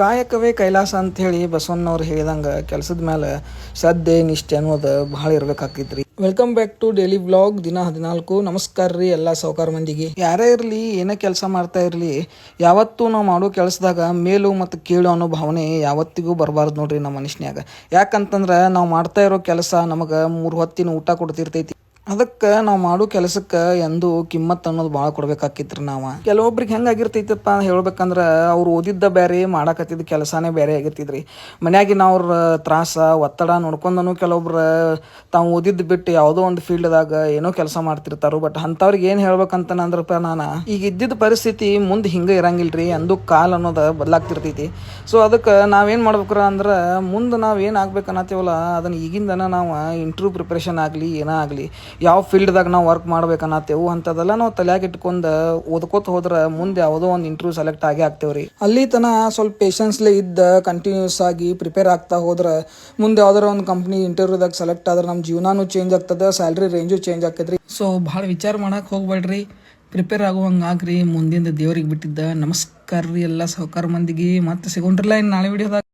ಕಾಯಕವೇ ಕೈಲಾಸ ಅಂಥೇಳಿ ಬಸವಣ್ಣವ್ರು ಹೇಳಿದಂಗೆ ಕೆಲಸದ ಮೇಲೆ ಶ್ರದ್ಧೆ ನಿಷ್ಠೆ ಅನ್ನೋದು ಭಾಳ ಇರ್ಬೇಕಾಗ್ತೈತ್ರಿ. Welcome back to daily vlog ದಿನ 14. ನಮಸ್ಕಾರ ರೀ ಎಲ್ಲ ಸಾವುಕಾರ ಮಂದಿಗೆ. ಯಾರೇ ಇರಲಿ ಏನೇ ಕೆಲಸ ಮಾಡ್ತಾ ಇರಲಿ, ಯಾವತ್ತೂ ನಾವು ಮಾಡೋ ಕೆಲಸದಾಗ ಮೇಲು ಮತ್ತು ಕೀಳು ಅನ್ನೋ ಭಾವನೆ ಯಾವತ್ತಿಗೂ ಬರಬಾರ್ದು ನೋಡ್ರಿ ನಮ್ಮ ಮನುಷ್ಯನ್ಯಾಗ. ಯಾಕಂತಂದ್ರೆ ನಾವು ಮಾಡ್ತಾ ಇರೋ ಕೆಲಸ ನಮಗೆ 3 ಹೊತ್ತಿನ ಊಟ ಕೊಡ್ತಿರ್ತೈತಿ. ಅದಕ್ಕೆ ನಾವು ಮಾಡೋ ಕೆಲಸಕ್ಕೆ ಎಂದು ಕಿಮ್ಮತ್ತು ಅನ್ನೋದು ಭಾಳ ಕೊಡ್ಬೇಕಾಕಿತ್ರಿ. ನಾವು ಕೆಲವೊಬ್ರಿಗೆ ಹೆಂಗಾಗಿರ್ತೈತಪ್ಪ ಹೇಳ್ಬೇಕಂದ್ರೆ ಅವ್ರು ಓದಿದ್ದ ಬೇರೆ ಮಾಡಾಕತ್ತಿದ್ದ ಕೆಲಸನೇ ಬೇರೆ ಆಗಿರ್ತಿದ್ರಿ. ಮನ್ಯಾಗಿನ ಅವ್ರ ತ್ರಾಸ ಒತ್ತಡ ನೋಡ್ಕೊಂಡನು ಕೆಲವೊಬ್ರು ತಾವು ಓದಿದ್ದು ಬಿಟ್ಟು ಯಾವುದೋ ಒಂದು ಫೀಲ್ಡ್ದಾಗ ಏನೋ ಕೆಲಸ ಮಾಡ್ತಿರ್ತಾರೋ. ಬಟ್ ಅಂಥವ್ರಿಗೆ ಏನು ಹೇಳ್ಬೇಕಂತನಂದ್ರಪ್ಪ, ನಾನು ಈಗ ಇದ್ದಿದ್ದ ಪರಿಸ್ಥಿತಿ ಮುಂದೆ ಹಿಂಗೆ ಇರಂಗಿಲ್ರಿ, ಅಂದು ಕಾಲ ಅನ್ನೋದು ಬದಲಾಗ್ತಿರ್ತೈತಿ. ಸೊ ಅದಕ್ಕೆ ನಾವೇನು ಮಾಡ್ಬೇಕ್ರ ಅಂದ್ರೆ, ಮುಂದೆ ನಾವು ಏನು ಆಗ್ಬೇಕನ್ನತ್ತೀವಲ್ಲ ಅದನ್ನು ಈಗಿಂದನ ನಾವು ಇಂಟರ್ವ್ಯೂ ಪ್ರಿಪ್ರೇಷನ್ ಆಗಲಿ ಏನೇ ಆಗಲಿ, ಯಾವ ಫೀಲ್ಡ್ದಾಗ ನಾವು ವರ್ಕ್ ಮಾಡ್ಬೇಕನ್ನತ್ತೇವು ಅಂಥದ್ದೆಲ್ಲ ನಾವು ತಲೆಯಾಗಿ ಇಟ್ಕೊಂಡು ಓದ್ಕೋತ ಹೋದ್ರೆ ಮುಂದೆ ಯಾವುದೋ ಒಂದು ಇಂಟರ್ವ್ಯೂ ಸೆಲೆಕ್ಟ್ ಆಗೇ ಆಗ್ತೇವ್ರಿ. ಅಲ್ಲಿ ತನಕ ಸ್ವಲ್ಪ ಪೇಷನ್ಸ್ಲೇ ಇದ್ದ ಕಂಟಿನ್ಯೂಸ್ ಆಗಿ ಪ್ರಿಪೇರ್ ಆಗ್ತಾ ಹೋದ್ರೆ ಮುಂದೆ ಯಾವ್ದಾರ ಒಂದು ಕಂಪ್ನಿ ಇಂಟರ್ವ್ಯೂದಾಗ ಸೆಲೆಕ್ಟ್ ಆದ್ರೆ ನಮ್ಮ ಜೀವನನೂ ಚೇಂಜ್ ಆಗ್ತದೆ, ಸ್ಯಾಲ್ರಿ ರೇಂಜು ಚೇಂಜ್ ಆಗ್ತದ್ರಿ. ಸೊ ಭಾಳ ವಿಚಾರ ಮಾಡಕ್ಕೆ ಹೋಗ್ಬೇಡ್ರಿ, ಪ್ರಿಪೇರ್ ಆಗುವಂಗೆ ಆಗ್ರಿ. ಮುಂದಿಂದ ದೇವ್ರಿಗೆ ಬಿಟ್ಟಿದ್ದ. ನಮಸ್ಕಾರ ರೀ ಎಲ್ಲ ಸಾವುಕಾರ ಮಂದಿಗೆ. ಮತ್ತೆ ಸಿಗೋಣ್ರಲ್ಲ ಇನ್ನು ನಾಳೆ ವಿಡಿಯೋದಾಗ.